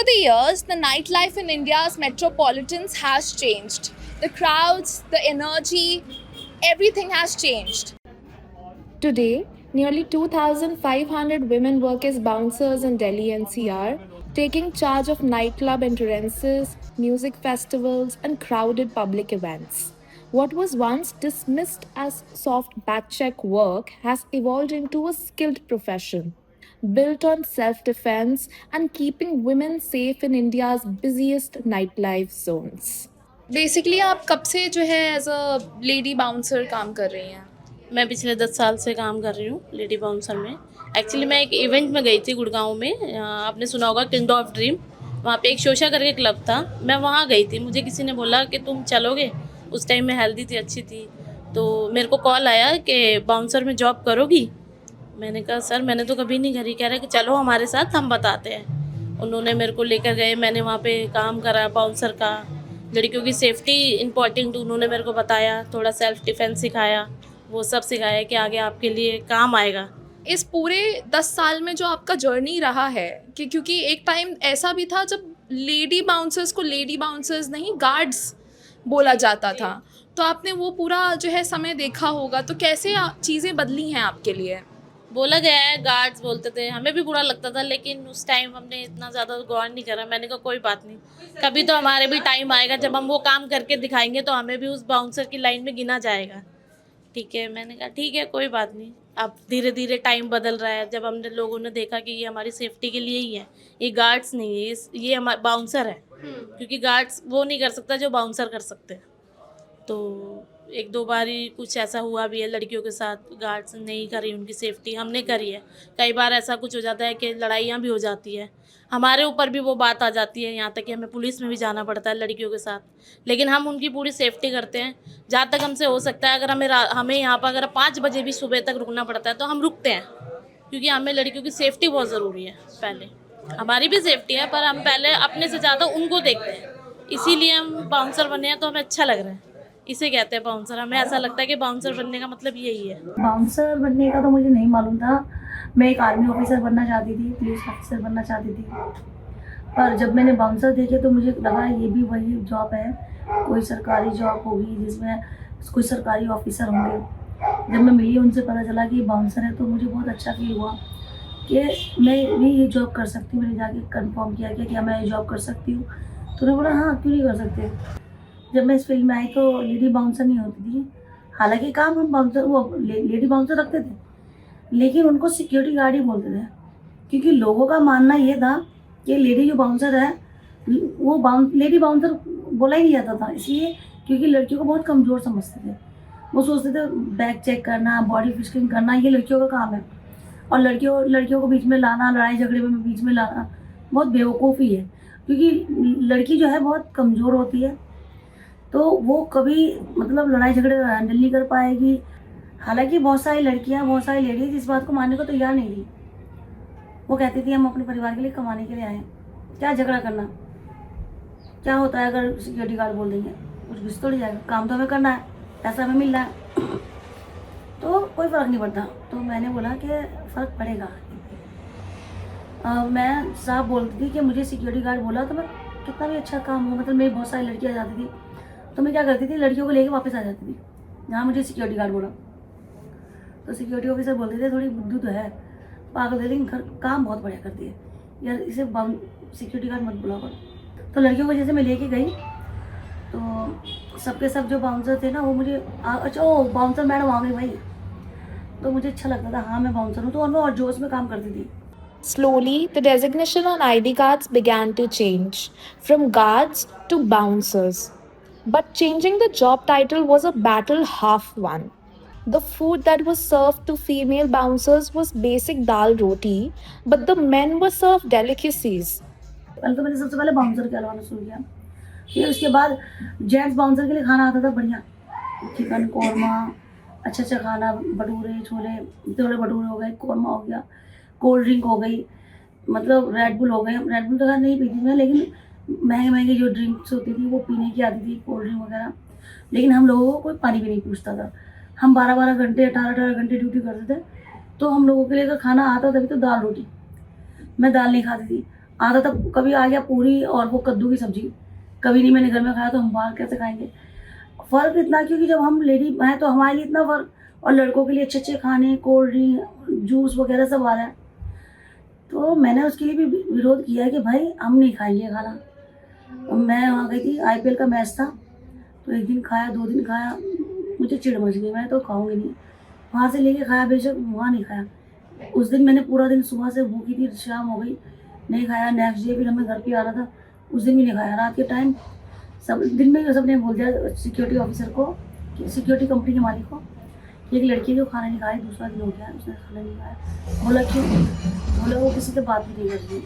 Over the years, the nightlife in India's metropolitans has changed. The crowds, the energy, everything has changed. Today, nearly 2,500 women work as bouncers in Delhi NCR, taking charge of nightclub entrances, music festivals, and crowded public events. What was once dismissed as soft backcheck work has evolved into a skilled profession, built on self defense and keeping women safe in India's busiest nightlife zones. Basically आप कब से जो है as a lady bouncer काम कर रही हैं? मैं पिछले 10 साल से काम कर रही हूँ लेडी बाउंसर में। एक्चुअली मैं एक इवेंट में गई थी गुड़गांव में, आपने सुना होगा किंगडम ऑफ ड्रीम। वहाँ पे एक शोशा करके क्लब था, मैं वहाँ गई थी। मुझे किसी ने बोला कि तुम चलोगे। उस टाइम मैं हेल्दी थी, अच्छी थी, तो मेरे को कॉल आया कि बाउंसर में जॉब करोगी। मैंने कहा सर मैंने तो कभी नहीं करी। कह रहे कि चलो हमारे साथ, हम बताते हैं। उन्होंने मेरे को लेकर गए, मैंने वहाँ पे काम करा बाउंसर का। लड़कियों की सेफ्टी इम्पॉर्टेंट उन्होंने मेरे को बताया, थोड़ा सेल्फ डिफेंस सिखाया, वो सब सिखाया कि आगे आपके लिए काम आएगा। इस पूरे 10 साल में जो आपका जर्नी रहा है कि क्योंकि एक टाइम ऐसा भी था जब लेडी बाउंसर्स को लेडी बाउंसर्स नहीं गार्ड्स बोला जाता था, तो आपने वो पूरा जो है समय देखा होगा, तो कैसे चीज़ें बदली हैं आपके लिए? बोला गया है, गार्ड्स बोलते थे, हमें भी बुरा लगता था, लेकिन उस टाइम हमने इतना ज़्यादा गौर नहीं करा। मैंने कहा कोई बात नहीं, कभी तो हमारे भी टाइम आएगा जब हम वो काम करके दिखाएंगे तो हमें भी उस बाउंसर की लाइन में गिना जाएगा। ठीक है, मैंने कहा ठीक है कोई बात नहीं। अब धीरे धीरे टाइम बदल रहा है, जब हमने लोगों ने देखा कि ये हमारी सेफ्टी के लिए ही है, ये गार्ड्स नहीं है, ये हमारा बाउंसर है। क्योंकि गार्ड्स वो नहीं कर सकता जो बाउंसर कर सकते हैं। तो एक दो बार ही कुछ ऐसा हुआ भी है लड़कियों के साथ, गार्ड्स नहीं करी उनकी सेफ्टी, हमने करी है। कई बार ऐसा कुछ हो जाता है कि लड़ाइयाँ भी हो जाती है, हमारे ऊपर भी वो बात आ जाती है, यहाँ तक कि हमें पुलिस में भी जाना पड़ता है लड़कियों के साथ। लेकिन हम उनकी पूरी सेफ्टी करते हैं जहाँ तक हमसे हो सकता है। अगर हमें यहाँ पर अगर 5 बजे भी सुबह तक रुकना पड़ता है तो हम रुकते हैं, क्योंकि हमें लड़कियों की सेफ्टी बहुत ज़रूरी है। पहले हमारी भी सेफ्टी है, पर हम पहले अपने से ज़्यादा उनको देखते हैं, इसीलिए हम बाउंसर बने हैं। तो हमें अच्छा लग रहा है, इसे कहते हैं बाउंसर। हमें ऐसा लगता है कि बाउंसर बनने का मतलब यही है। बाउंसर बनने का तो मुझे नहीं मालूम था। मैं एक आर्मी ऑफिसर बनना चाहती थी, पुलिस ऑफिसर बनना चाहती थी, पर जब मैंने बाउंसर देखे तो मुझे लगा ये भी वही जॉब है, कोई सरकारी जॉब होगी जिसमें कोई सरकारी ऑफिसर होंगे। जब मैं मिली उनसे पता चला कि बाउंसर है तो मुझे बहुत अच्छा फील हुआ कि मैं भी ये जॉब कर सकती हूँ। मैंने जाके कंफर्म किया कि क्या मैं ये जॉब कर सकती हूँ, तो उन्होंने बोला हाँ क्यों नहीं कर सकते। जब मैं इस फील्ड में आई तो लेडी बाउंसर नहीं होती थी, हालांकि काम हम बाउंसर वो लेडी बाउंसर रखते थे, लेकिन उनको सिक्योरिटी गार्ड ही बोलते थे, क्योंकि लोगों का मानना ये था कि लेडी जो बाउंसर है वो लेडी बाउंसर बोला ही नहीं जाता था, इसलिए क्योंकि लड़कियों को बहुत कमज़ोर समझते थे। वो सोचते थे बैग चेक करना, बॉडी फिस्किंग करना ये लड़कियों का काम है, और लड़कियों को बीच में लाना, लड़ाई झगड़े में बीच में लाना बहुत बेवकूफ़ी है, क्योंकि लड़की जो है बहुत कमज़ोर होती है, तो वो कभी मतलब लड़ाई झगड़े हैंडल नहीं कर पाएगी। हालांकि बहुत सारी लड़कियां, बहुत सारी लेडीज इस बात को मानने को तैयार नहीं थी। वो कहती थी हम अपने परिवार के लिए कमाने के लिए आए हैं, क्या झगड़ा करना, क्या होता है अगर सिक्योरिटी गार्ड बोल देंगे, कुछ घुस थोड़ी जाएगा, काम तो हमें करना है, पैसा हमें मिल रहा है, तो कोई फ़र्क नहीं पड़ता। तो मैंने बोला कि फ़र्क पड़ेगा। मैं साफ बोलती थी कि मुझे सिक्योरिटी गार्ड बोला तो मैं कितना भी अच्छा काम हो, मतलब मेरी बहुत सारी लड़कियाँ जाती थी, तो मैं क्या करती थी लड़कियों को लेके वापस आ जाती थी जहाँ मुझे सिक्योरिटी गार्ड बोला। तो सिक्योरिटी ऑफिसर बोलते थे थोड़ी बुद्धू तो है, पागल है, लेकिन काम बहुत बढ़िया करती है यार, इसे सिक्योरिटी गार्ड मत बुलाओ। तो लड़कियों को जैसे मैं लेके गई तो सबके सब जो बाउंसर थे ना वो मुझे अच्छा ओ बाउंसर मैडम आ गई भाई, तो मुझे अच्छा लगता था हाँ मैं बाउंसर हूँ, तो मैं और जोश में काम करती थी। Slowly, the designation on ID cards began to change from guards to bouncers. But changing the job title was a battle half won. The food that was served to female bouncers was basic dal roti, but the men were served delicacies. पहले तो मैंने सबसे पहले bouncer कहलवाना शुरू किया, फिर उसके बाद जेंट्स बाउंसर के लिए खाना आता था बढ़िया, चिकन कौरमा, अच्छा अच्छा खाना, भटूरे छोले, छोले भटूरे हो गए, कौरमा हो गया, कोल्ड ड्रिंक हो गई, मतलब रेड बुल हो गई। रेड बुल तो खैर नहीं पीती मैं, लेकिन महंगे महंगे जो ड्रिंक्स होती थी वो पीने की आती थी, कोल्ड ड्रिंक वगैरह। लेकिन हम लोगों को कोई पानी भी नहीं पूछता था। हम 12-12 घंटे 18-18 घंटे ड्यूटी करते थे, तो हम लोगों के लिए अगर खाना आता तभी तो दाल रोटी, मैं दाल नहीं खाती थी। आता तब कभी आ गया पूरी और वो कद्दू की सब्जी, कभी नहीं मैंने घर में खाया तो हम बाहर कैसे खाएंगे। फ़र्क इतना क्योंकि जब हम लेडी हैं तो हमारे लिए इतना फ़र्क, और लड़कों के लिए अच्छे अच्छे खाने, कोल्ड ड्रिंक, जूस वगैरह सब आ रहा है। तो मैंने उसके लिए भी विरोध किया कि भाई हम नहीं खाएंगे खाना। मैं वहाँ गई थी, IPL का मैच था, तो एक दिन खाया, 2 दिन खाया, मुझे चिढ़ मच गई, मैं तो खाऊंगी नहीं। वहाँ से लेके खाया, बेशक वहाँ नहीं खाया। उस दिन मैंने पूरा दिन, सुबह से भूखी थी, शाम हो गई, नहीं खाया। नेक्स्ट डे फिर हमें घर पे आ रहा था, उस दिन भी नहीं खाया। रात के टाइम सब दिन में सबने बोल दिया सिक्योरिटी ऑफिसर को, सिक्योरिटी कंपनी के मालिक को, कि एक लड़की जो खाना नहीं खाई, दूसरा दिन हो गया उसने खाना नहीं खाया। बोला क्यों? बोला वो किसी से बात भी नहीं कर रही।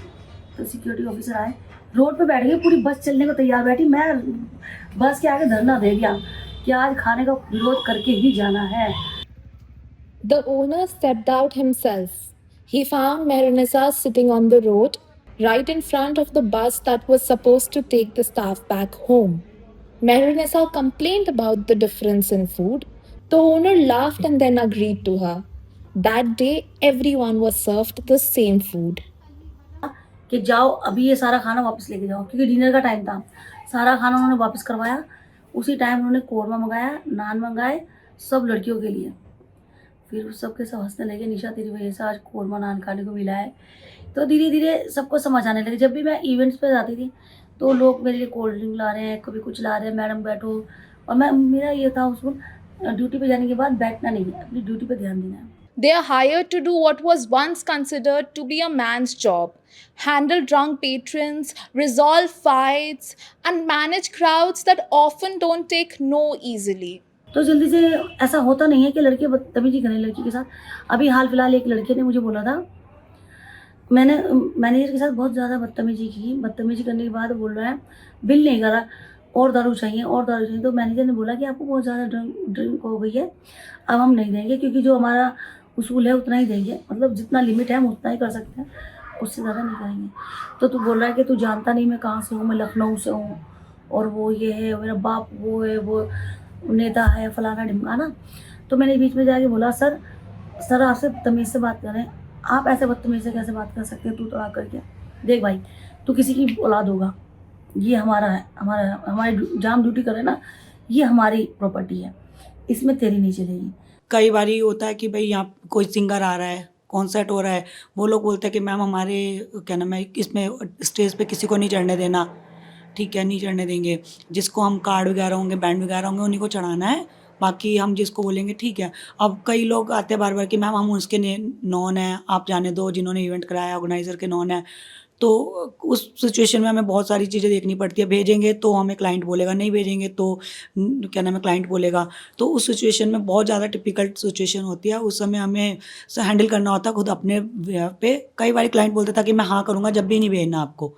तो सिक्योरिटी ऑफिसर आए, रोड पे बैठ गए, पूरी बस चलने को तैयार बैठी, मैं बस के आगे धरना दे दिया कि आज खाने का विरोध करके ही जाना है। The owner stepped out himself. He found Mehrunisa sitting on the road, right in front of the bus that was supposed to take the staff back home. Mehrunisa complained about the difference in food. The owner laughed and then agreed to her. That day, everyone was served the same food. कि जाओ अभी ये सारा खाना वापस लेके जाओ, क्योंकि डिनर का टाइम था। सारा खाना उन्होंने वापस करवाया। उसी टाइम उन्होंने कौरमा मंगाया, नान मंगाए, सब लड़कियों के लिए। फिर सब के सब हंसने लगे, निशा तेरी वजह से आज कौरमा नान खाने को मिला है। तो धीरे धीरे सबको समझ आने लगे। जब भी मैं इवेंट्स पे जाती थी तो लोग मेरे लिए कोल्ड ड्रिंक ला रहे हैं, कभी कुछ ला रहे हैं, मैडम बैठो। और मेरा ये था उसको ड्यूटी पे जाने के बाद बैठना नहीं है, अपनी ड्यूटी पे ध्यान देना है। They are hired to do what was once considered to be a man's job: handle drunk patrons, resolve fights, and manage crowds that often don't take no easily. तो जल्दी से ऐसा होता नहीं है कि लड़के बदतमीजी करें लड़की के साथ। अभी हाल फिलहाल एक लड़के ने मुझे बोला था, मैंने मैनेजर के साथ बहुत ज़्यादा बदतमीजी की। बदतमीजी करने के बाद बोल रहा है बिल नहीं करा, और दारू चाहिए, और दारू चाहिए। तो मैनेजर ने बोला कि आपको बहुत ज़्यादा ड्रिंक हो गई है, अब हम नहीं देंगे, क्योंकि जो हमारा उसूल है उतना ही देंगे, मतलब जितना लिमिट है हम उतना ही कर सकते हैं, उससे ज़्यादा नहीं करेंगे। तो तू बोल रहा है कि तू जानता नहीं मैं कहाँ से हूँ, मैं लखनऊ से हूँ, और वो ये है, मेरा बाप वो है, वो नेता है, फलाना ढिमकाना। तो मैंने बीच में जाके बोला, सर आपसे तमीज़ से बात करें, आप ऐसे बदतमीज़ से कैसे बात कर सकते हैं? तू तो आकर के देख भाई, तू किसी की औलाद होगा, ये हमारा है, हमारी जाम ड्यूटी करे ना, ये हमारी प्रॉपर्टी है, इसमें तेरी नहीं चलेगी। कई बार ये होता है कि भाई यहाँ कोई सिंगर आ रहा है, कॉन्सर्ट हो रहा है, वो लोग बोलते हैं कि मैम हमारे क्या नाम है इसमें स्टेज पे किसी को नहीं चढ़ने देना, ठीक है नहीं चढ़ने देंगे, जिसको हम कार्ड वगैरह होंगे, बैंड वगैरह होंगे, उन्हीं को चढ़ाना है, बाकी हम जिसको बोलेंगे ठीक है। अब कई लोग आते हैं बार बार कि मैम हम उसके नॉन हैं, आप जाने दो, जिन्होंने इवेंट कराया ऑर्गेनाइज़र के नॉन है। तो उस सिचुएशन में हमें बहुत सारी चीज़ें देखनी पड़ती है। भेजेंगे तो हमें क्लाइंट बोलेगा, नहीं भेजेंगे तो क्या नाम है क्लाइंट बोलेगा। तो उस सिचुएशन में बहुत ज़्यादा टिपिकल सिचुएशन होती है, उस समय हमें हैंडल करना होता है खुद अपने पे। कई बार क्लाइंट बोलता था कि मैं हाँ करूँगा जब भी नहीं भेजना आपको,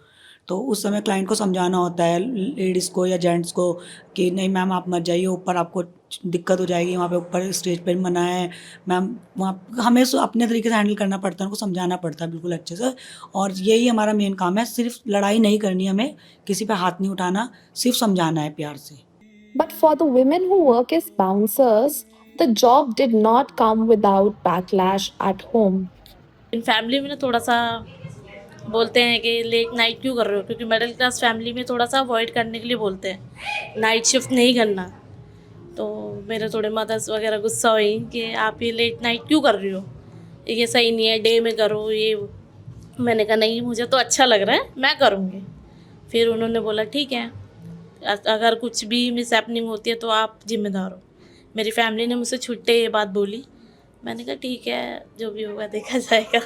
तो उस समय क्लाइंट को समझाना होता है, लेडीज़ को या जेंट्स को, कि नहीं मैम आप मत जाइए ऊपर, आपको दिक्कत हो जाएगी, वहाँ पे ऊपर स्टेज पर मना है मैम। वहाँ हमें अपने तरीके से हैंडल करना पड़ता है, उनको समझाना पड़ता है बिल्कुल अच्छे से। और यही हमारा मेन काम है, सिर्फ लड़ाई नहीं करनी, हमें किसी पे हाथ नहीं उठाना, सिर्फ समझाना है प्यार से। But for the women who work as bouncers, the job did not come without backlash at home. In family में ना थोड़ा सा बोलते हैं कि लेट नाइट क्यों कर रहे हो, क्योंकि मिडिल क्लास फैमिली में थोड़ा सा अवॉइड करने के लिए बोलते हैं, नाइट शिफ्ट नहीं करना। तो मेरे थोड़े मदर्स वगैरह गुस्सा हुई कि आप ये लेट नाइट क्यों कर रही हो, ये सही नहीं है, डे में करो ये। मैंने कहा नहीं मुझे तो अच्छा लग रहा है, मैं करूँगी। फिर उन्होंने बोला ठीक है, अगर कुछ भी मिस हैपनिंग होती है तो आप जिम्मेदार हो। मेरी फैमिली ने मुझसे छुट्टे ये बात बोली, मैंने कहा ठीक है जो भी होगा देखा जाएगा।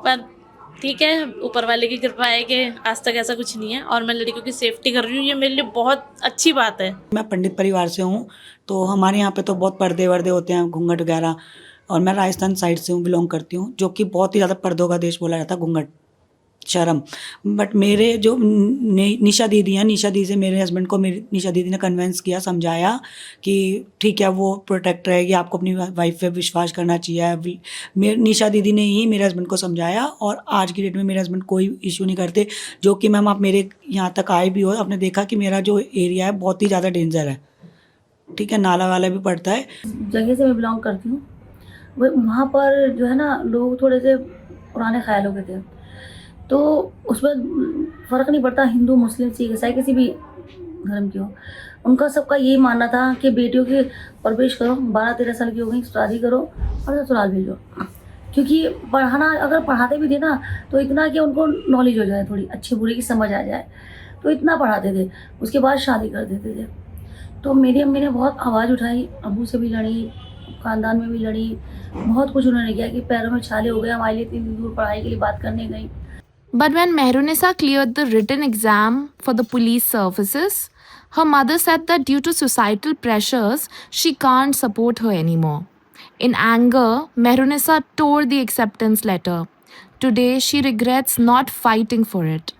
पर ठीक है, ऊपर वाले की कृपा है कि आज तक ऐसा कुछ नहीं है, और मैं लड़कियों की सेफ्टी कर रही हूँ, ये मेरे लिए बहुत अच्छी बात है। मैं पंडित परिवार से हूँ, तो हमारे यहाँ पे तो बहुत पर्दे वर्दे होते हैं, घूंघट वगैरह। और मैं राजस्थान साइड से हूँ, बिलोंग करती हूँ, जो कि बहुत ही ज़्यादा पर्दों का देश बोला जाता है, घूंघट शर्म। बट मेरे जो निशा दीदी हैं, निशा दीदी से मेरे हस्बैंड को मेरी निशा दीदी ने कन्विंस किया, समझाया कि ठीक है वो प्रोटेक्ट रहेगी, आपको अपनी वाइफ पे विश्वास करना चाहिए। मेरे निशा दीदी ने ही मेरे हस्बैंड को समझाया, और आज की डेट में मेरे हस्बैंड कोई इशू नहीं करते। जो कि मैम आप मेरे यहाँ तक आए भी हो, आपने देखा कि मेरा जो एरिया है बहुत ही ज़्यादा डेंजर है, ठीक है, नाला वाला भी पड़ता है। जगह से मैं बिलोंग करती हूँ, वहाँ पर जो है ना लोग थोड़े से पुराने ख्यालों के थे। तो उसमें फ़र्क नहीं पड़ता हिंदू मुस्लिम सिख ईसाई किसी भी धर्म की हो, उनका सबका यही मानना था कि बेटियों की परवरिश करो, 12-13 साल की हो गई शादी करो और ससुराल भेजो। क्योंकि पढ़ाना अगर पढ़ाते भी थे ना तो इतना कि उनको नॉलेज हो जाए, थोड़ी अच्छी बुरी की समझ आ जाए, तो इतना पढ़ाते थे, उसके बाद शादी कर देते थे। तो मेरी अम्मी ने बहुत आवाज़ उठाई, अबू से भी लड़ी, ख़ानदान में भी लड़ी, बहुत कुछ उन्होंने किया कि पैरों में छाले हो गए, हमारे लिए इतनी दूर पढ़ाई के लिए बात करने गई। But when Mehrunisa cleared the written exam for the police services, her mother said that due to societal pressures, she can't support her anymore. In anger, Mehrunisa tore the acceptance letter. Today, she regrets not fighting for it.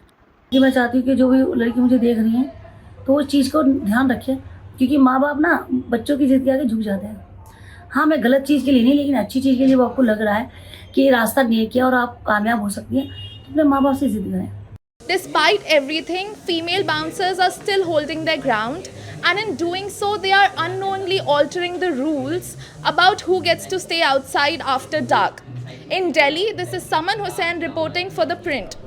कि मैं चाहती हूँ कि जो भी लड़की मुझे देख रही हैं तो उस चीज़ को ध्यान रखें, क्योंकि माँ बाप ना बच्चों की ज़िद के आगे झुक जाते हैं। हाँ, मैं गलत चीज़ के लिए नहीं, लेकिन अच्छी चीज़ के लिए वो आपको लग रहा है कि ये रास्ता नेक है और आप कामयाब हो सकती हैं, तो अपने माँ बाप से ज़िद करें। Despite everything, female bouncers are still holding their ground, and in doing so, they are unknowingly altering the rules about who gets to stay outside after dark. In Delhi, this is Saman Hussain reporting for The Print.